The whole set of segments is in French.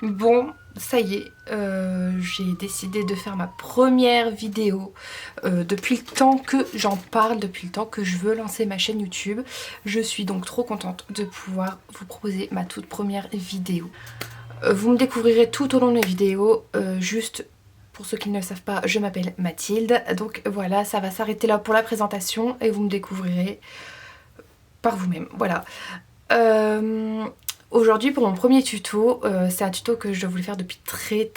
Bon, ça y est, j'ai décidé de faire ma première vidéo depuis le temps que j'en parle, depuis le temps que je veux lancer ma chaîne YouTube. Je suis donc trop contente de pouvoir vous proposer ma toute première vidéo. Vous me découvrirez tout au long de mes vidéos, juste pour ceux qui ne le savent pas, je m'appelle Mathilde. Donc voilà, ça va s'arrêter là pour la présentation et vous me découvrirez par vous-même. Voilà. Aujourd'hui pour mon premier tuto, c'est un tuto que je voulais faire depuis très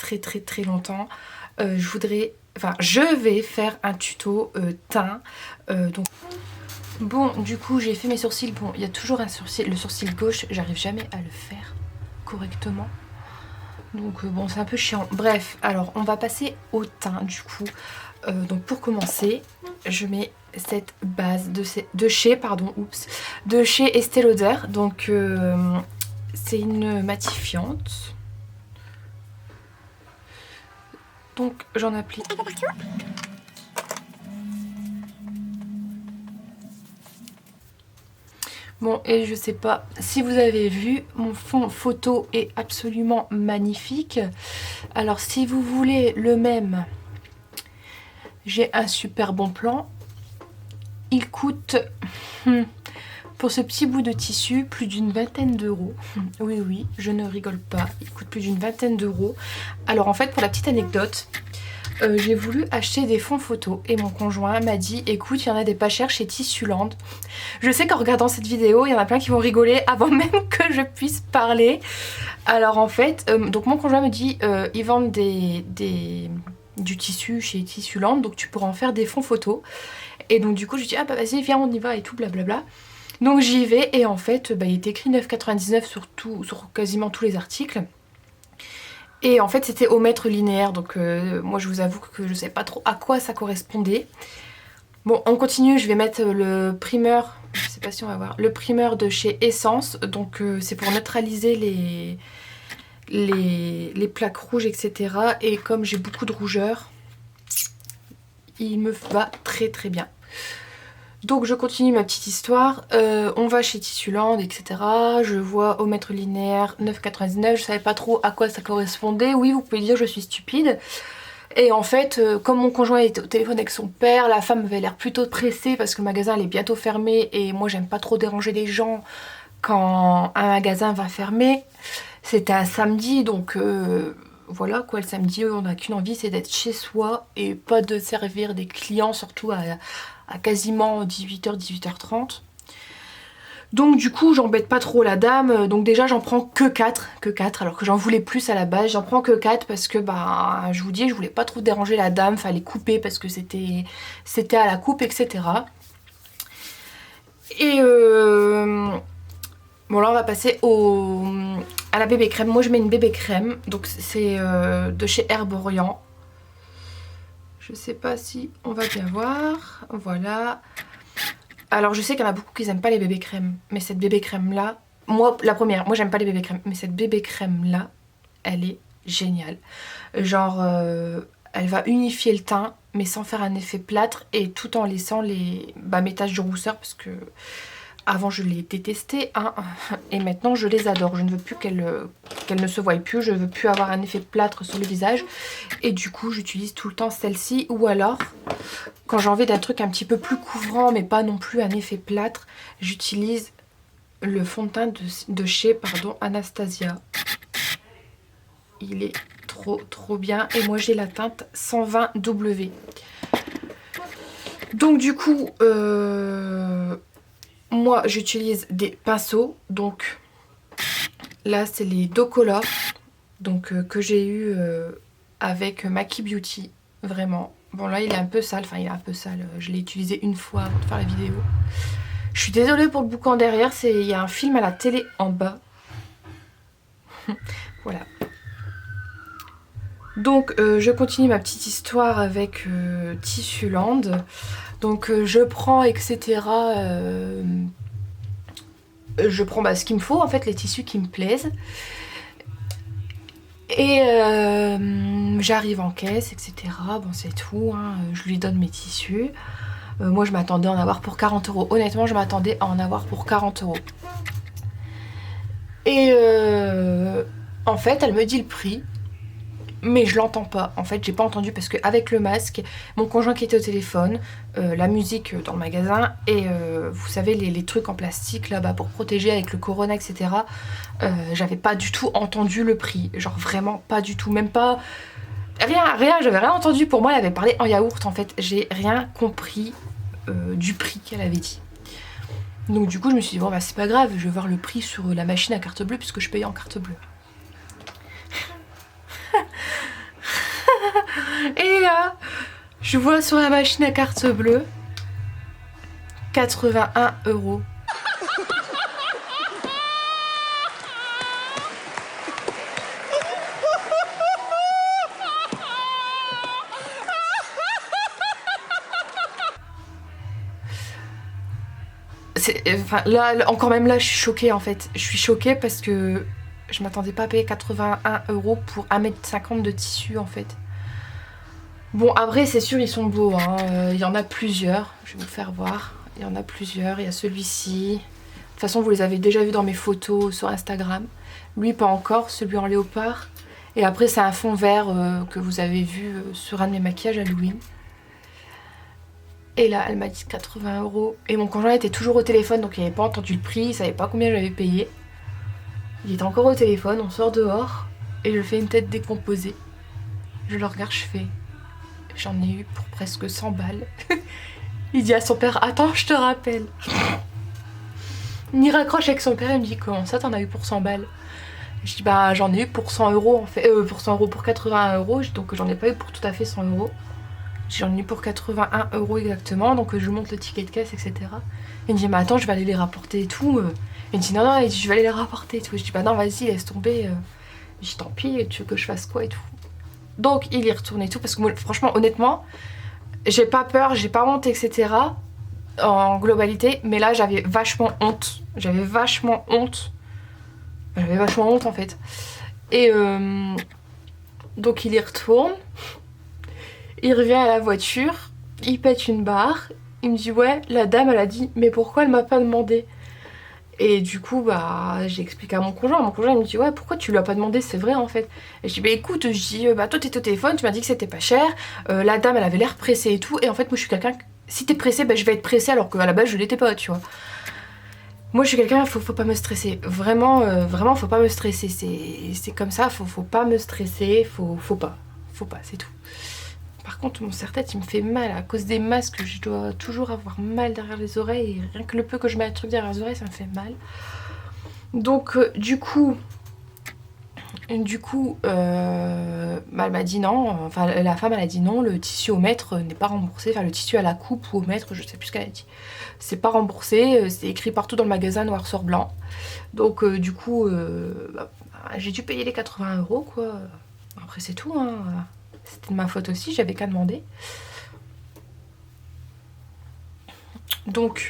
longtemps. Je vais faire un tuto teint. Donc bon, du coup j'ai fait mes sourcils. Bon, il y a toujours un sourcil, le sourcil gauche, j'arrive jamais à le faire correctement. Donc bon, c'est un peu chiant. Bref, alors on va passer au teint du coup. Donc pour commencer, je mets cette base de chez Estée Lauder. Donc c'est une matifiante. Donc j'en applique. Bon, et je sais pas si vous avez vu, mon fond photo est absolument magnifique. Alors si vous voulez le même, j'ai un super bon plan. Il coûte, pour ce petit bout de tissu, plus d'une vingtaine d'euros. Oui, je ne rigole pas, il coûte plus d'une vingtaine d'euros. Alors en fait, pour la petite anecdote, j'ai voulu acheter des fonds photos et mon conjoint m'a dit écoute, il y en a des pas chers chez Tissuland. Je sais qu'en regardant cette vidéo, il y en a plein qui vont rigoler avant même que je puisse parler. Alors en fait, donc mon conjoint me dit ils vendent du tissu chez Tissuland, donc tu pourras en faire des fonds photos. Et donc du coup je dis ah bah vas-y viens on y va et tout blablabla. Donc j'y vais et en fait il est écrit 9,99 sur quasiment tous les articles. Et en fait c'était au mètre linéaire, donc moi je vous avoue que je sais pas trop à quoi ça correspondait. Bon on continue, je vais mettre le primeur, je sais pas si on va voir, le primeur de chez Essence, donc c'est pour neutraliser les plaques rouges etc. Et comme j'ai beaucoup de rougeur, il me va très bien. Donc je continue ma petite histoire, on va chez Tissuland etc. Je vois au mètre linéaire 9,99, je savais pas trop à quoi ça correspondait. Oui vous pouvez dire je suis stupide. Et en fait comme mon conjoint était au téléphone avec son père, la femme avait l'air plutôt pressée parce que le magasin allait bientôt fermer. Et moi j'aime pas trop déranger les gens quand un magasin va fermer. C'était un samedi donc voilà quoi, le samedi on n'a qu'une envie, c'est d'être chez soi et pas de servir des clients, surtout à quasiment 18h, 18h30. Donc du coup j'embête pas trop la dame, donc déjà j'en prends que 4, alors que j'en voulais plus à la base. J'en prends que 4 parce que bah je vous dis je voulais pas trop déranger la dame, fallait couper parce que c'était à la coupe etc. Et bon là on va passer à la bébé crème. Moi je mets une bébé crème, donc c'est de chez Herborian. Je sais pas si on va bien voir, voilà. Alors je sais qu'il y en a beaucoup qui n'aiment pas les bébés crèmes, mais cette bébé crème là, moi la première, moi j'aime pas les bébés crèmes, mais cette bébé crème là, elle est géniale. Genre elle va unifier le teint, mais sans faire un effet plâtre et tout en laissant mes taches de rousseur, parce que avant je les détestais, hein, et maintenant je les adore. Je ne veux plus qu'elle ne se voie plus, je veux plus avoir un effet plâtre sur le visage. Et du coup j'utilise tout le temps celle-ci, ou alors quand j'ai envie d'un truc un petit peu plus couvrant mais pas non plus un effet plâtre, j'utilise le fond de teint de chez Anastasia. Il est trop bien et moi j'ai la teinte 120W. Donc du coup moi j'utilise des pinceaux, donc là c'est les Docola, donc que j'ai eu avec Maki Beauty, vraiment. Bon là il est un peu sale, je l'ai utilisé une fois avant de faire la vidéo. Je suis désolée pour le boucan derrière, il y a un film à la télé en bas. Voilà. Donc je continue ma petite histoire avec Tissuland. Donc je prends etc. Je prends ce qu'il me faut en fait, les tissus qui me plaisent. Et j'arrive en caisse etc. Bon c'est tout, hein. Je lui donne mes tissus. Moi je m'attendais à en avoir pour 40 euros. Honnêtement je m'attendais à en avoir pour 40 euros. Et En fait, elle me dit le prix, mais je l'entends pas. En fait, j'ai pas entendu parce qu'avec le masque, mon conjoint qui était au téléphone, la musique dans le magasin et vous savez les trucs en plastique là-bas pour protéger avec le corona, etc. J'avais pas du tout entendu le prix. Genre vraiment pas du tout. Même pas... Rien, j'avais rien entendu. Pour moi, elle avait parlé en yaourt en fait. J'ai rien compris du prix qu'elle avait dit. Donc du coup, je me suis dit, bon bah c'est pas grave, je vais voir le prix sur la machine à carte bleue puisque je paye en carte bleue. Et là, je vois sur la machine à carte bleue 81 €. Enfin, là, encore même là, je suis choquée en fait. Je suis choquée parce que je m'attendais pas à payer 81 € pour 1,50 m de tissu en fait. Bon, après, c'est sûr, ils sont beaux. Hein. Il y en a plusieurs. Je vais vous faire voir. Il y en a plusieurs. Il y a celui-ci. De toute façon, vous les avez déjà vus dans mes photos sur Instagram. Lui, pas encore. Celui en léopard. Et après, c'est un fond vert que vous avez vu sur un de mes maquillages Halloween. Et là, elle m'a dit 80 €. Et mon conjoint était toujours au téléphone, donc il n'avait pas entendu le prix. Il savait pas combien j'avais payé. Il était encore au téléphone. On sort dehors. Et je fais une tête décomposée. Je le regarde, je fais... J'en ai eu pour presque 100 balles. Il dit à son père, attends, je te rappelle. Il raccroche avec son père et me dit, comment ça t'en as eu pour 100 balles? Je dis, bah j'en ai eu pour 100 € en fait. Pour 100 €, pour 81 €. Donc j'en ai pas eu pour tout à fait 100 €. J'en ai eu pour 81 € exactement. Donc je lui montre le ticket de caisse, etc. Il me dit, mais attends, je vais aller les rapporter et tout. Il me dit, non, il dit, je vais aller les rapporter et tout. Je dis, bah non, vas-y, laisse tomber. Je dis, tant pis, tu veux que je fasse quoi et tout. Donc il y retourne et tout, parce que moi, franchement, honnêtement, j'ai pas peur, j'ai pas honte, etc. En globalité, mais là j'avais vachement honte. J'avais vachement honte en fait. Et donc il y retourne, il revient à la voiture, il pète une barre, il me dit ouais, la dame elle a dit mais pourquoi elle m'a pas demandé? Et du coup, bah, j'ai expliqué à mon conjoint. Mon conjoint, il me dit, ouais, pourquoi tu lui as pas demandé? C'est vrai, en fait. Et je dis, bah écoute, je dis, bah toi, t'étais au téléphone, tu m'as dit que c'était pas cher. La dame, elle avait l'air pressée et tout. Et en fait, moi, je suis quelqu'un, si t'es pressée, bah je vais être pressée, alors qu'à la base, je l'étais pas, tu vois. Moi, je suis quelqu'un, faut pas me stresser. Vraiment, vraiment, faut pas me stresser. C'est comme ça, faut pas me stresser, faut pas. Faut pas, c'est tout. Par contre, mon serre-tête, il me fait mal. À cause des masques, je dois toujours avoir mal derrière les oreilles. Et rien que le peu que je mets un truc derrière les oreilles, ça me fait mal. Donc, du coup, bah, elle m'a dit non. Enfin, la femme, elle a dit non. Le tissu au mètre n'est pas remboursé. Enfin, le tissu à la coupe ou au mètre, je sais plus ce qu'elle a dit. C'est pas remboursé. C'est écrit partout dans le magasin noir sur blanc. Donc, du coup, bah, j'ai dû payer les 80 €, quoi. Après, c'est tout, hein. C'était de ma faute aussi, j'avais qu'à demander. Donc,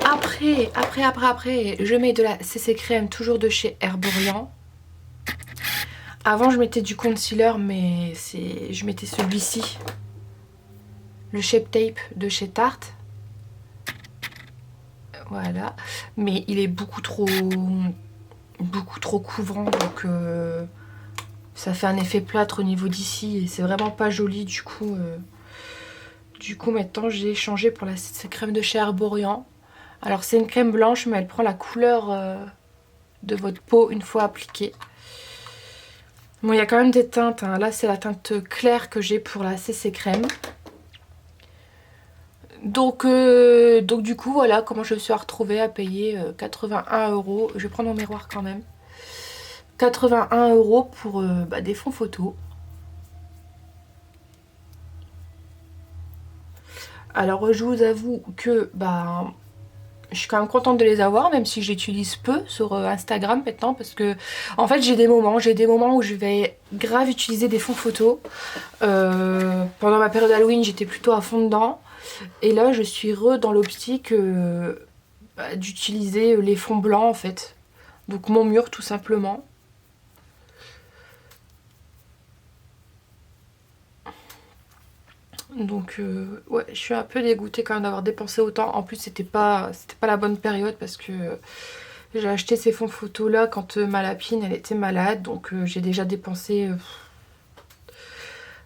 après, je mets de la CC crème, toujours de chez Herborian. Avant, je mettais du concealer, mais je mettais celui-ci, le Shape Tape de chez Tarte. Voilà, mais il est beaucoup trop couvrant, donc ça fait un effet plâtre au niveau d'ici et c'est vraiment pas joli. Du coup maintenant j'ai changé pour la crème de chez Herborian. Alors c'est une crème blanche, mais elle prend la couleur de votre peau une fois appliquée. Bon, il y a quand même des teintes, hein. Là c'est la teinte claire que j'ai pour la CC crème. Donc du coup voilà comment je me suis retrouvée à payer 81 €. Je vais prendre mon miroir quand même. 81 € pour bah, des fonds photos. Alors je vous avoue que bah, je suis quand même contente de les avoir, même si j'utilise peu sur Instagram maintenant, parce que en fait j'ai des moments où je vais grave utiliser des fonds photos. Pendant ma période Halloween j'étais plutôt à fond dedans, et là je suis dans l'optique bah, d'utiliser les fonds blancs en fait. Donc mon mur tout simplement. Donc ouais, je suis un peu dégoûtée quand même d'avoir dépensé autant. En plus c'était pas la bonne période parce que j'ai acheté ces fonds photos là quand ma lapine elle était malade. Donc j'ai déjà dépensé...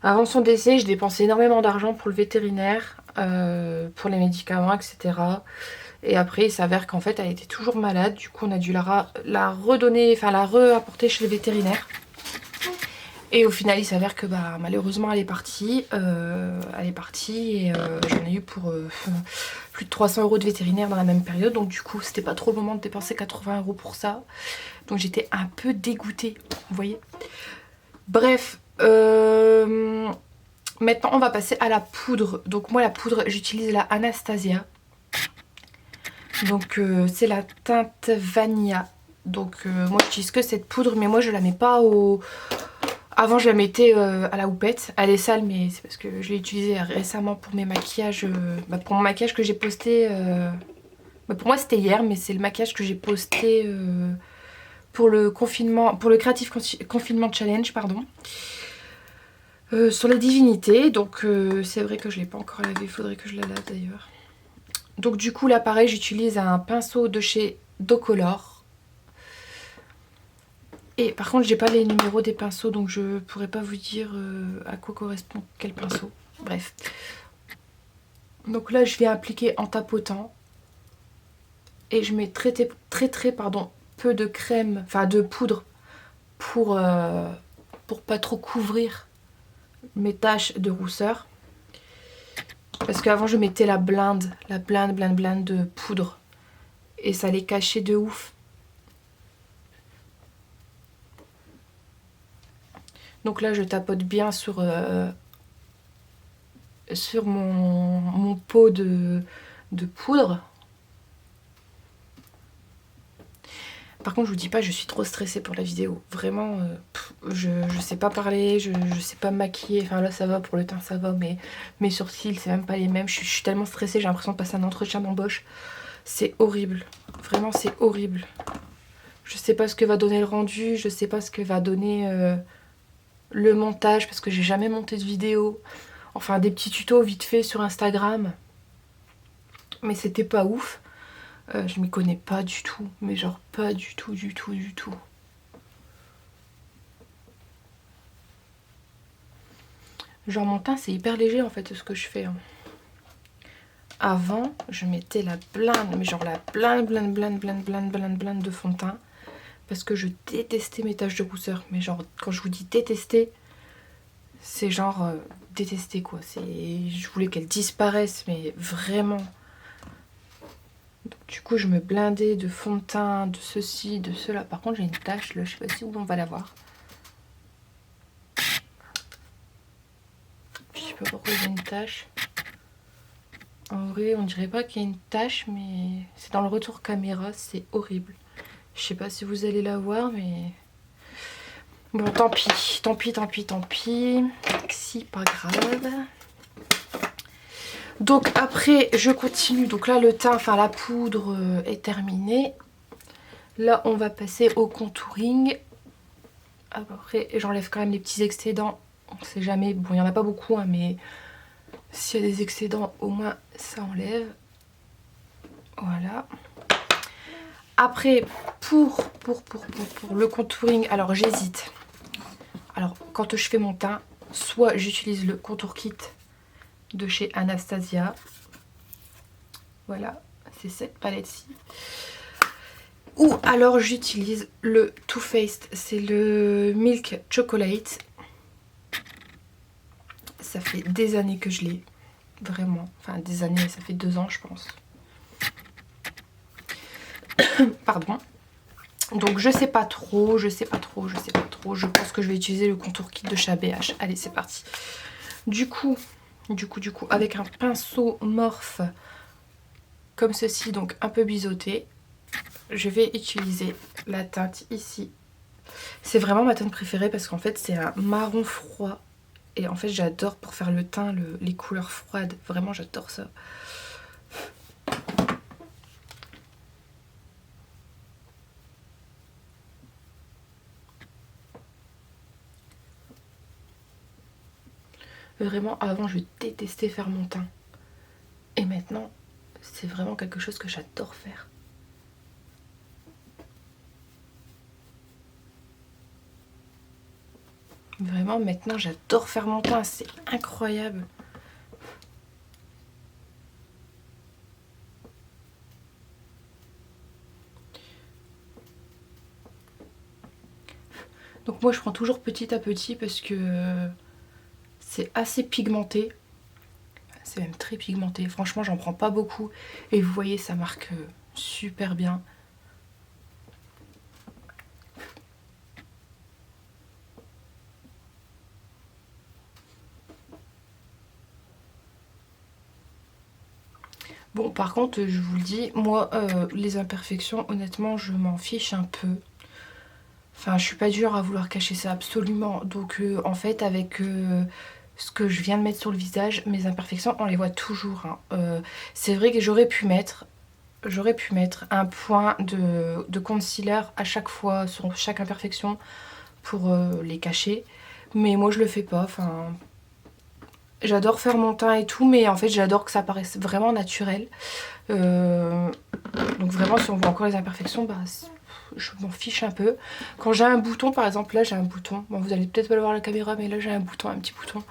avant son décès, j'ai dépensé énormément d'argent pour le vétérinaire, pour les médicaments, etc. Et après il s'avère qu'en fait elle était toujours malade. Du coup on a dû la redonner, enfin la re-apporter chez le vétérinaire. Et au final, il s'avère que bah, malheureusement, elle est partie. Et j'en ai eu pour plus de 300 € de vétérinaire dans la même période. Donc du coup, c'était pas trop le moment de dépenser 80 € pour ça. Donc j'étais un peu dégoûtée, vous voyez. Bref, maintenant on va passer à la poudre. Donc moi, la poudre, j'utilise la Anastasia. Donc c'est la teinte Vanilla. Donc moi, j'utilise que cette poudre, mais moi, je la mets pas au... Avant je la mettais à la houppette, elle est sale mais c'est parce que je l'ai utilisée récemment pour mes maquillages, pour mon maquillage que j'ai posté, pour moi c'était hier mais c'est le maquillage que j'ai posté pour le confinement, pour le Creative Confinement Challenge pardon, sur les divinités, donc c'est vrai que je l'ai pas encore lavé, il faudrait que je la lave d'ailleurs. Donc du coup là pareil j'utilise un pinceau de chez Docolor. Et par contre, j'ai pas les numéros des pinceaux, donc je pourrais pas vous dire à quoi correspond quel pinceau. Bref. Donc là, je vais appliquer en tapotant. Et je mets pardon, peu de crème, enfin de poudre pour pas trop couvrir mes taches de rousseur. Parce qu'avant, je mettais la blinde de poudre. Et ça les cachait de ouf. Donc là, je tapote bien sur mon pot de poudre. Par contre, je vous dis pas, je suis trop stressée pour la vidéo. Vraiment, je sais pas parler, je sais pas me maquiller. Enfin là, ça va, pour le teint, ça va, mais mes sourcils, c'est même pas les mêmes. Je suis tellement stressée, j'ai l'impression de passer un entretien d'embauche. C'est horrible. Vraiment, c'est horrible. Je sais pas ce que va donner le rendu, je sais pas ce que va donner le montage, parce que j'ai jamais monté de vidéo. Enfin, des petits tutos vite fait sur Instagram. Mais c'était pas ouf. Je m'y connais pas du tout, mais genre pas du tout, du tout, du tout. Genre mon teint c'est hyper léger en fait ce que je fais. Hein. Avant je mettais la blinde, mais genre la blinde de fond de teint. Parce que je détestais mes taches de rousseur. Mais genre quand je vous dis détester, c'est genre détester quoi. Je voulais qu'elles disparaissent mais vraiment. Donc, du coup je me blindais de fond de teint, de ceci, de cela. Par contre j'ai une tache là, je sais pas si on va la voir. Je sais pas pourquoi j'ai une tache. En vrai, on dirait pas qu'il y a une tache, mais c'est dans le retour caméra, c'est horrible. Je sais pas si vous allez la voir, mais... Bon, tant pis, tant pis, tant pis, tant pis. Si, pas grave. Donc après, je continue. Donc là, le teint, enfin la poudre est terminée. Là, on va passer au contouring. Après, j'enlève quand même les petits excédents. On sait jamais. Bon, il n'y en a pas beaucoup, hein, mais s'il y a des excédents, au moins, ça enlève. Voilà. Après, pour le contouring, alors j'hésite. Alors, quand je fais mon teint, soit j'utilise le contour kit de chez Anastasia. Voilà, c'est cette palette-ci. Ou alors j'utilise le Too Faced, c'est le Milk Chocolate. Ça fait des années que je l'ai, vraiment. Enfin, des années, ça fait 2 ans, je pense. Pardon. Donc je sais pas trop, je pense que je vais utiliser le contour kit de chez ABH. Allez, c'est parti. Du coup, avec un pinceau morphe comme ceci, donc un peu biseauté, je vais utiliser la teinte ici. C'est vraiment ma teinte préférée parce qu'en fait c'est un marron froid. Et en fait j'adore pour faire le teint, les couleurs froides. Vraiment j'adore ça. Vraiment, avant, je détestais faire mon teint. Et maintenant, c'est vraiment quelque chose que j'adore faire. Vraiment, maintenant, j'adore faire mon teint. C'est incroyable. Donc moi, je prends toujours petit à petit parce que c'est assez pigmenté. C'est même très pigmenté. Franchement, j'en prends pas beaucoup. Et vous voyez, ça marque super bien. Bon, par contre, je vous le dis, moi, les imperfections, honnêtement, je m'en fiche un peu. Enfin, je suis pas dure à vouloir cacher ça absolument. Donc, en fait, avec ce que je viens de mettre sur le visage, mes imperfections, on les voit toujours. Hein. C'est vrai que j'aurais pu mettre un point de concealer à chaque fois sur chaque imperfection pour les cacher. Mais moi, je le fais pas. Enfin, j'adore faire mon teint et tout, mais en fait, j'adore que ça paraisse vraiment naturel. Donc vraiment, si on voit encore les imperfections, bah, je m'en fiche un peu. Quand j'ai un bouton, par exemple, là j'ai un bouton. Bon, vous allez peut-être pas le voir à la caméra, mais là j'ai un bouton, un petit bouton.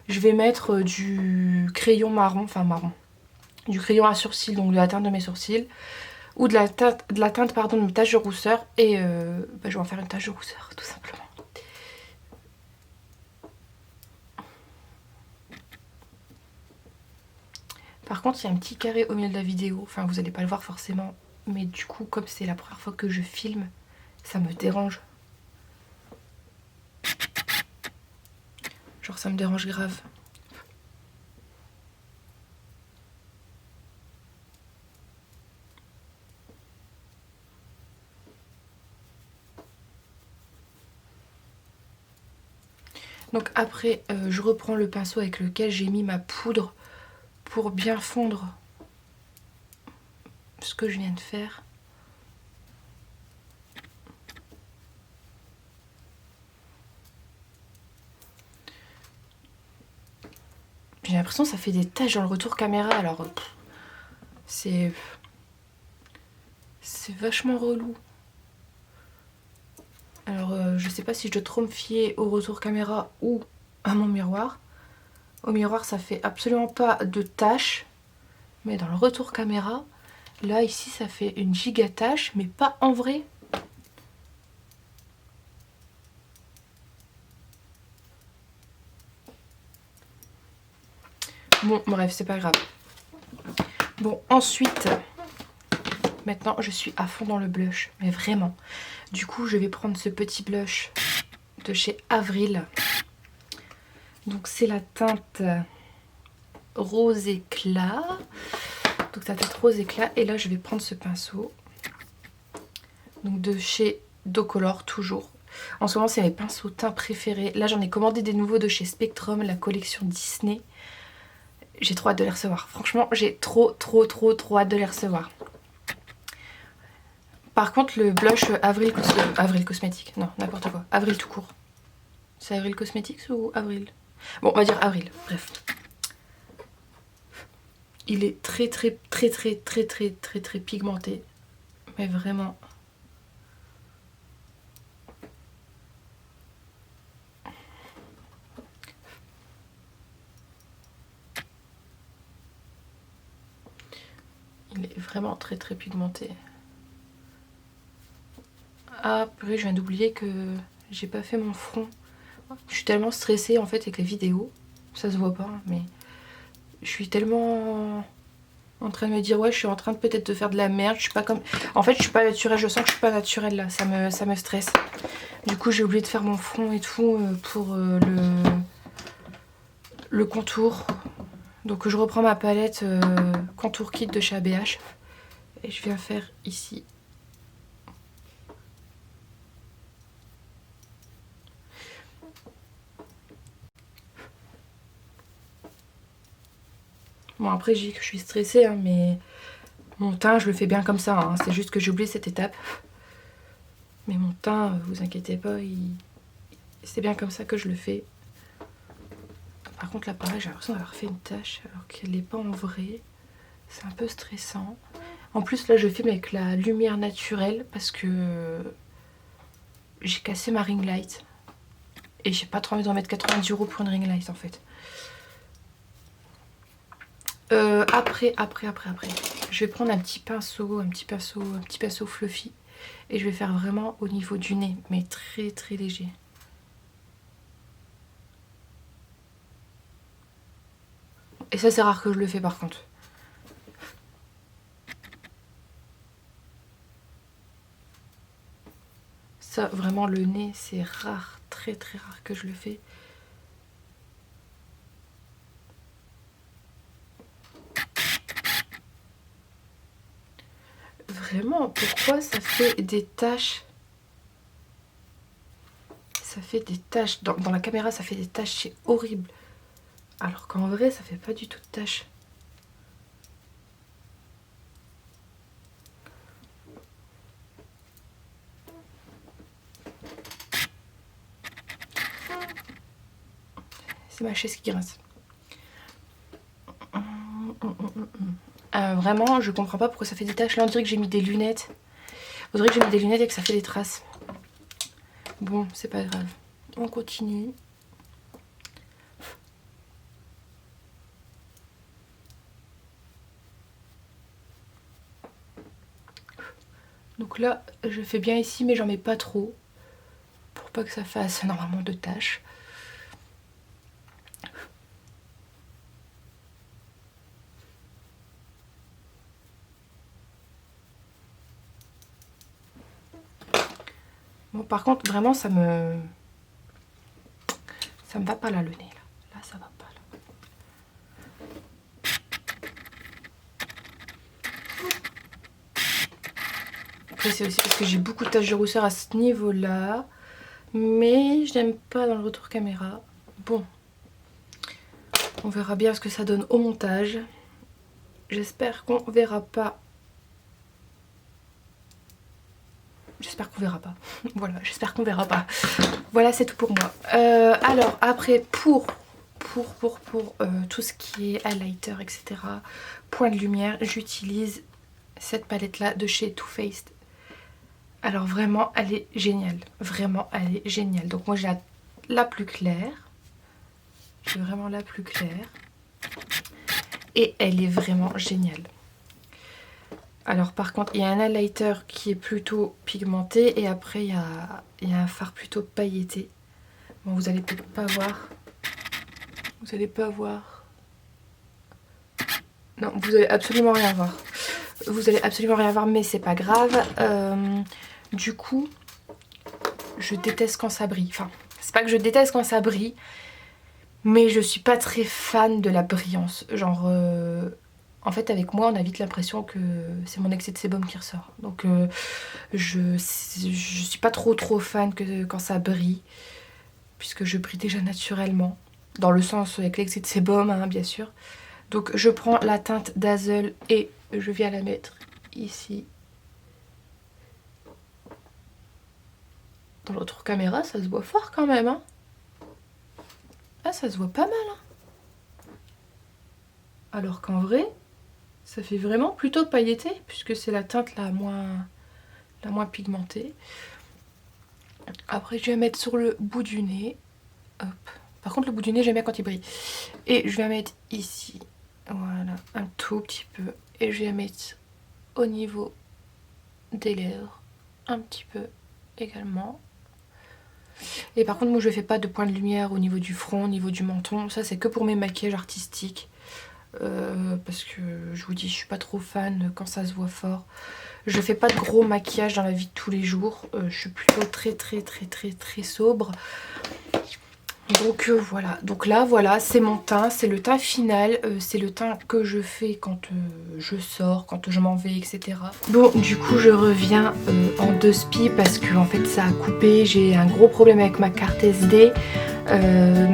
Je vais mettre du crayon marron, enfin marron, du crayon à sourcils, donc de la teinte de mes sourcils, ou de la teinte pardon, de mes taches de rousseur, et bah, je vais en faire une tache de rousseur, tout simplement. Par contre, il y a un petit carré au milieu de la vidéo, enfin vous n'allez pas le voir forcément, mais du coup, comme c'est la première fois que je filme, ça me dérange. Genre ça me dérange grave. Donc après, je reprends le pinceau avec lequel j'ai mis ma poudre pour bien fondre ce que je viens de faire. J'ai l'impression que ça fait des taches dans le retour caméra, alors c'est vachement relou. Alors je sais pas si je dois trop me fier au retour caméra ou à mon miroir. Au miroir ça fait absolument pas de taches, mais dans le retour caméra, là ici ça fait une giga tache, mais pas en vrai. Bon bref, c'est pas grave. Bon ensuite, maintenant je suis à fond dans le blush, mais vraiment. Du coup je vais prendre ce petit blush de chez Avril. Donc c'est la teinte rose éclat. Donc la teinte rose éclat. Et là je vais prendre ce pinceau. Donc de chez Docolor toujours. En ce moment c'est mes pinceaux teints préférés. Là j'en ai commandé des nouveaux de chez Spectrum, la collection Disney. J'ai trop hâte de les recevoir. Franchement j'ai trop hâte de les recevoir. Par contre le blush Avril Cosmétique. Non n'importe quoi. Avril tout court. C'est Avril Cosmetics ou Avril? Bon, on va dire Avril, bref. Il est très pigmenté. Mais vraiment. Il est vraiment très pigmenté. Ah, purée, je viens d'oublier que j'ai pas fait mon front. Je suis tellement stressée en fait avec les vidéos. Ça se voit pas, mais je suis tellement en train de me dire ouais, je suis en train de peut-être de faire de la merde. Je suis pas comme. En fait, je suis pas naturelle. Je sens que je suis pas naturelle là. Ça me stresse. Du coup, j'ai oublié de faire mon front et tout pour le contour. Donc, je reprends ma palette contour kit de chez ABH et je viens faire ici. Bon après je dis que je suis stressée hein, mais mon teint je le fais bien comme ça, hein. C'est juste que j'ai oublié cette étape. Mais mon teint, vous inquiétez pas, c'est bien comme ça que je le fais. Par contre là pareil, j'ai l'impression d'avoir fait une tache alors qu'elle n'est pas en vrai. C'est un peu stressant. En plus là je filme avec la lumière naturelle parce que j'ai cassé ma ring light. Et j'ai pas trop envie d'en mettre 90 € pour une ring light en fait. Après, je vais prendre un petit pinceau fluffy. Et je vais faire vraiment au niveau du nez, mais très très léger. Et ça c'est rare que je le fais par contre. Ça vraiment le nez c'est rare, très très rare que je le fais. Vraiment, pourquoi ça fait des taches? Ça fait des taches. Dans la caméra, ça fait des taches, c'est horrible. Alors qu'en vrai, ça fait pas du tout de taches. C'est ma chaise qui grince. Vraiment, je comprends pas pourquoi ça fait des taches. Là, on dirait que j'ai mis des lunettes. On dirait que j'ai mis des lunettes et que ça fait des traces. Bon, c'est pas grave. On continue. Donc là, je fais bien ici, mais j'en mets pas trop. Pour pas que ça fasse énormément de taches. Bon, par contre, vraiment, ça me va pas là, le nez. Là, ça va pas. Après, c'est aussi parce que j'ai beaucoup de taches de rousseur à ce niveau-là. Mais je n'aime pas dans le retour caméra. Bon. On verra bien ce que ça donne au montage. J'espère qu'on verra pas. J'espère qu'on verra pas. Voilà, j'espère qu'on verra pas. Voilà, c'est tout pour moi. Alors, après, pour tout ce qui est highlighter, etc., point de lumière, j'utilise cette palette-là de chez Too Faced. Alors, vraiment, elle est géniale. Vraiment, elle est géniale. Donc, moi, j'ai la plus claire. J'ai vraiment la plus claire. Et elle est vraiment géniale. Alors par contre, il y a un highlighter qui est plutôt pigmenté et après il y a un fard plutôt pailleté. Bon, vous allez peut-être pas voir. Vous allez pas voir. Non, vous allez absolument rien voir. Vous allez absolument rien voir, mais c'est pas grave. Du coup, je déteste quand ça brille. Enfin, c'est pas que je déteste quand ça brille, mais je suis pas très fan de la brillance. Genre... En fait, avec moi, on a vite l'impression que c'est mon excès de sébum qui ressort. Donc, je suis pas trop fan quand ça brille, puisque je brille déjà naturellement. Dans le sens avec l'excès de sébum, hein, bien sûr. Donc, je prends la teinte Dazzle et je viens la mettre ici. Dans l'autre caméra, ça se voit fort quand même. Hein. Ah, ça se voit pas mal. Hein. Alors qu'en vrai... ça fait vraiment plutôt pailleté, puisque c'est la teinte la moins pigmentée. Après, je vais mettre sur le bout du nez. Hop. Par contre, le bout du nez, j'aime bien quand il brille. Et je vais mettre ici. Voilà, un tout petit peu. Et je vais mettre au niveau des lèvres. Un petit peu également. Et par contre, moi, je ne fais pas de point de lumière au niveau du front, au niveau du menton. Ça, c'est que pour mes maquillages artistiques. Parce que je vous dis, je suis pas trop fan quand ça se voit fort. Je fais pas de gros maquillage dans la vie de tous les jours. Je suis plutôt très sobre. Donc voilà. Donc là, voilà, c'est mon teint. C'est le teint final. C'est le teint que je fais quand je sors, quand je m'en vais, etc. Bon, du coup, je reviens en 2 spi parce que en fait, ça a coupé. J'ai un gros problème avec ma carte SD.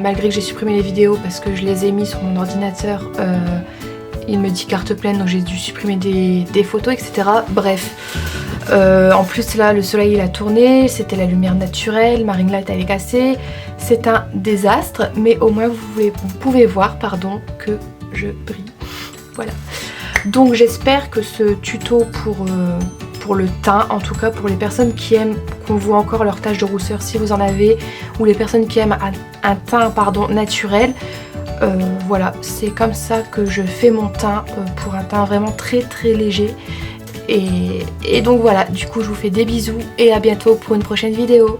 Malgré que j'ai supprimé les vidéos parce que je les ai mis sur mon ordinateur, il me dit carte pleine, donc j'ai dû supprimer des photos, etc. Bref, en plus là le soleil il a tourné, c'était la lumière naturelle, ma ring light elle est cassée, c'est un désastre, mais au moins vous pouvez voir pardon, que je brille. Voilà. Donc j'espère que ce tuto pour le teint, en tout cas pour les personnes qui aiment qu'on voit encore leurs taches de rousseur si vous en avez, ou les personnes qui aiment un teint pardon, naturel, voilà, c'est comme ça que je fais mon teint pour un teint vraiment très très léger. Et donc voilà, du coup je vous fais des bisous et à bientôt pour une prochaine vidéo.